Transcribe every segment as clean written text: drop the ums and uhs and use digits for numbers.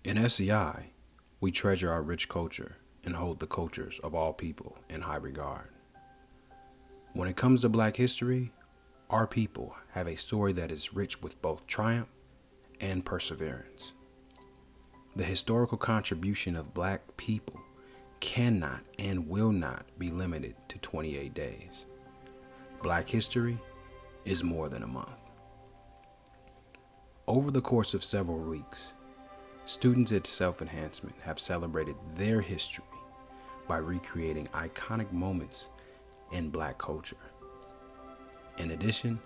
In SEI, we treasure our rich culture and hold the cultures of all people in high regard. When it comes to Black history, our people have a story that is rich with both triumph and perseverance. The historical contribution of Black people cannot and will not be limited to 28 days. Black history is more than a month. Over the course of several weeks, students at Self-Enhancement have celebrated their history by recreating iconic moments in Black culture. In addition,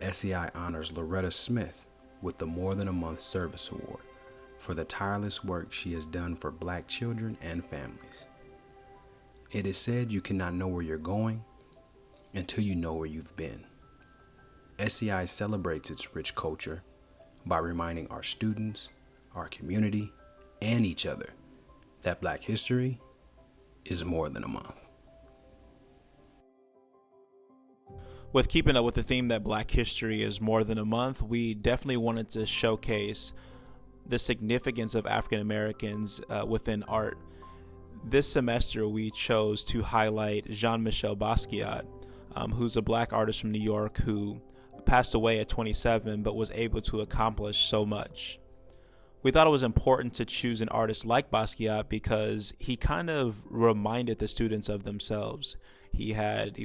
SEI honors Loretta Smith with the More Than a Month Service Award for the tireless work she has done for Black children and families. It is said you cannot know where you're going until you know where you've been. SEI celebrates its rich culture by reminding our students, our community, and each other that Black history is more than a month. With keeping up with the theme that Black history is more than a month, we definitely wanted to showcase the significance of African Americans within art. This semester, we chose to highlight Jean-Michel Basquiat, who's a Black artist from New York who passed away at 27 but was able to accomplish so much. We thought it was important to choose an artist like Basquiat because he kind of reminded the students of themselves. He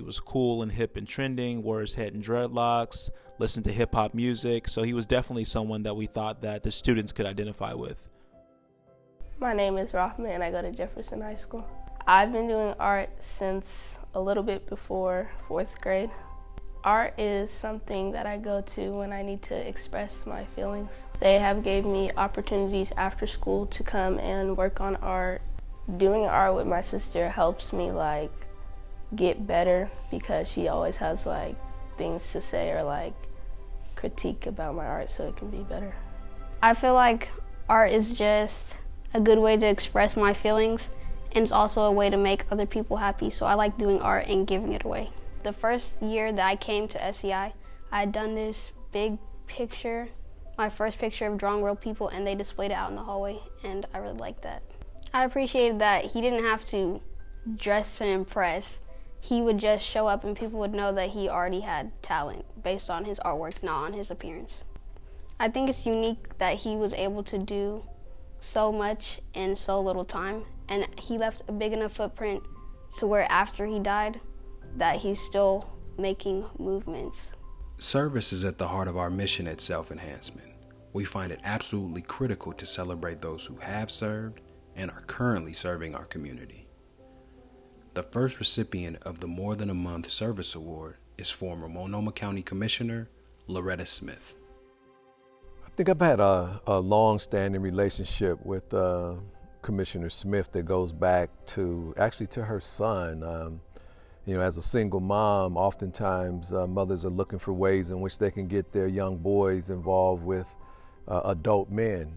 was cool and hip and trending, wore his head in dreadlocks, listened to hip hop music, so he was definitely someone that we thought that the students could identify with. My name is Rahma and I go to Jefferson High School. I've been doing art since a little bit before 4th grade. Art is something that I go to when I need to express my feelings. They have gave me opportunities after school to come and work on art. Doing art with my sister helps me get better because she always has things to say or critique about my art so it can be better. I feel like art is just a good way to express my feelings, and it's also a way to make other people happy, so I like doing art and giving it away. The first year that I came to SEI, I had done this big picture, my first picture of drawing real people, and they displayed it out in the hallway, and I really liked that. I appreciated that he didn't have to dress to impress. He would just show up and people would know that he already had talent based on his artwork, not on his appearance. I think it's unique that he was able to do so much in so little time, and he left a big enough footprint to where after he died that he's still making movements. Service is at the heart of our mission at Self-Enhancement. We find it absolutely critical to celebrate those who have served and are currently serving our community. The first recipient of the More Than a Month Service Award is former Multnomah County Commissioner Loretta Smith. I think I've had a long-standing relationship with Commissioner Smith that goes back to her son. As a single mom, oftentimes mothers are looking for ways in which they can get their young boys involved with adult men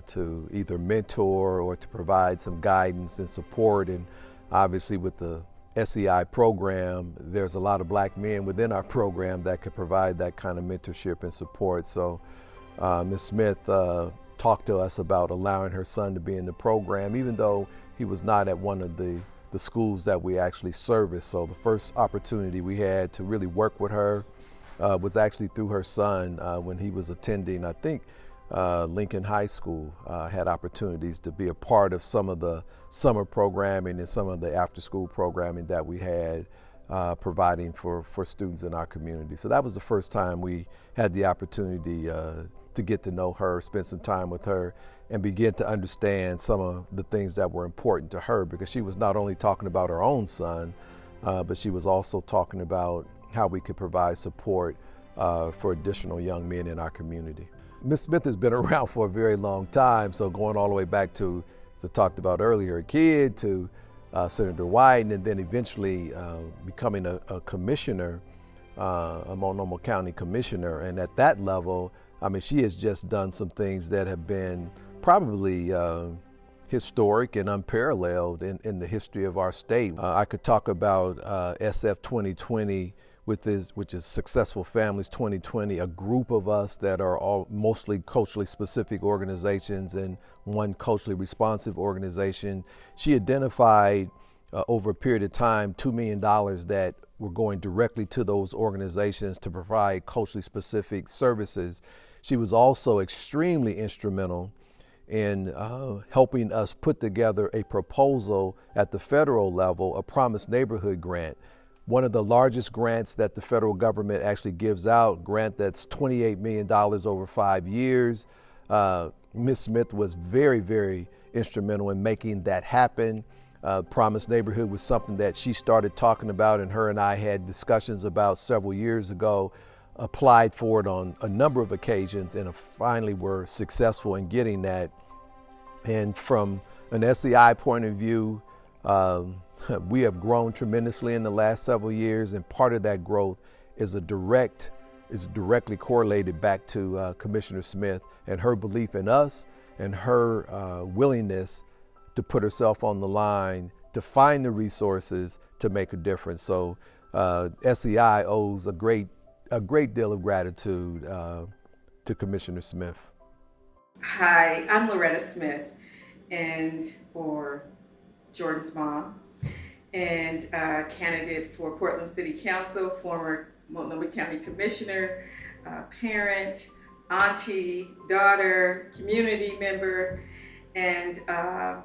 to either mentor or to provide some guidance and support. And obviously with the SEI program, there's a lot of Black men within our program that could provide that kind of mentorship and support. So Ms. Smith talked to us about allowing her son to be in the program, even though he was not at one of the schools that we actually service. So the first opportunity we had to really work with her was actually through her son when he was attending, I think, Lincoln High School. Had opportunities to be a part of some of the summer programming and some of the after-school programming that we had providing for students in our community. So that was the first time we had the opportunity to get to know her, spend some time with her, and begin to understand some of the things that were important to her, because she was not only talking about her own son, but she was also talking about how we could provide support for additional young men in our community. Ms. Smith has been around for a very long time, so going all the way back to, as I talked about earlier, a kid, to Senator White, and then eventually becoming a commissioner, a Multnomah County commissioner. And at that level, she has just done some things that have been probably historic and unparalleled in the history of our state. I could talk about SF 2020, which is Successful Families 2020, a group of us that are all mostly culturally specific organizations and one culturally responsive organization. She identified over a period of time $2 million that were going directly to those organizations to provide culturally specific services. She was also extremely instrumental in helping us put together a proposal at the federal level, a Promised Neighborhood grant. One of the largest grants that the federal government actually gives out, grant that's $28 million over 5 years. Ms. Smith was very, very instrumental in making that happen. Promised Neighborhood was something that she started talking about, and her and I had discussions about several years ago, applied for it on a number of occasions, and finally were successful in getting that. And from an SEI point of view, we have grown tremendously in the last several years, and part of that growth is directly correlated back to Commissioner Smith and her belief in us and her willingness to put herself on the line to find the resources to make a difference. So SEI owes a great deal of gratitude to Commissioner Smith. Hi, I'm Loretta Smith, or Jordan's mom, and candidate for Portland City Council, former Multnomah County Commissioner, parent, auntie, daughter, community member, and a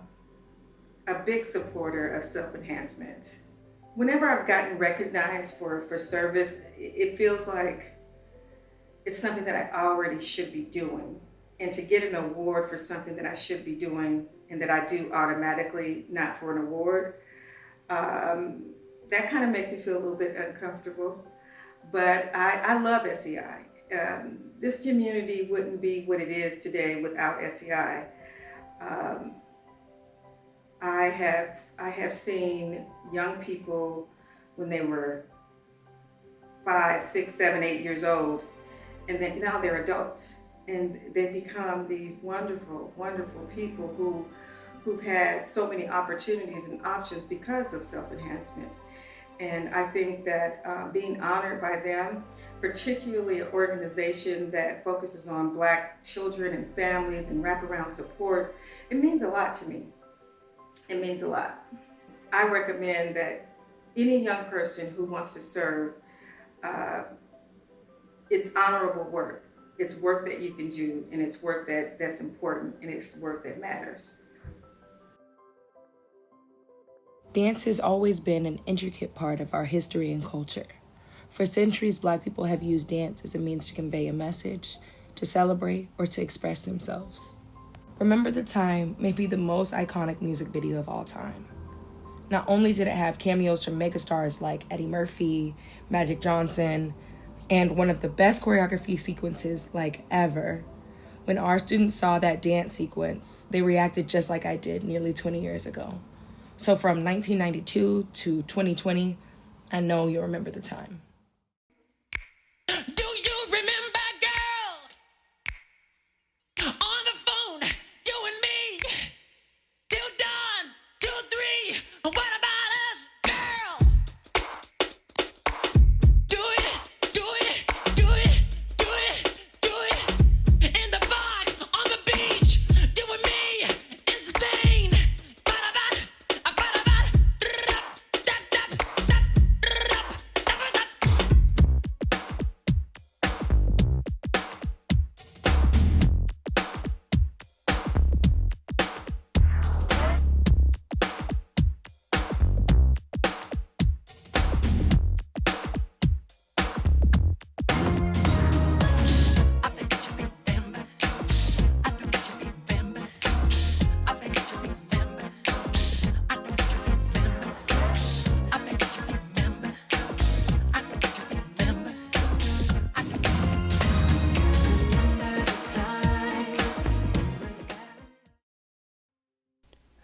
big supporter of self-enhancement. Whenever I've gotten recognized for service, it feels like it's something that I already should be doing. And to get an award for something that I should be doing and that I do automatically, not for an award, that kind of makes me feel a little bit uncomfortable. But I love SEI. This community wouldn't be what it is today without SEI. I have seen young people when they were 5, 6, 7, 8 years old, and then now they're adults, and they become these wonderful, wonderful people who've had so many opportunities and options because of self-enhancement. And I think that being honored by them, particularly an organization that focuses on Black children and families and wraparound supports, it means a lot to me. It means a lot. I recommend that any young person who wants to serve, it's honorable work. It's work that you can do, and it's work that's important, and it's work that matters. Dance has always been an intricate part of our history and culture. For centuries, Black people have used dance as a means to convey a message, to celebrate, or to express themselves. Remember the Time may be the most iconic music video of all time. Not only did it have cameos from megastars like Eddie Murphy, Magic Johnson, and one of the best choreography sequences like ever, when our students saw that dance sequence, they reacted just like I did nearly 20 years ago. So from 1992 to 2020, I know you'll remember the time.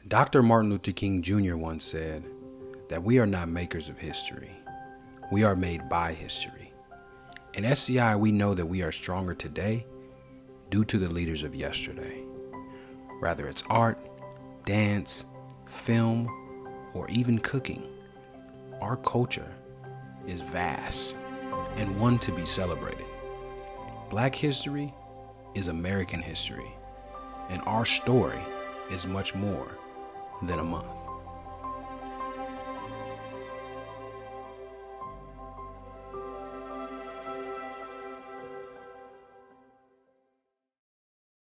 Dr. Martin Luther King Jr. once said that we are not makers of history. We are made by history. In SEI, we know that we are stronger today due to the leaders of yesterday. Whether it's art, dance, film, or even cooking, our culture is vast. and one to be celebrated. Black history is American history, and our story is much more than a month.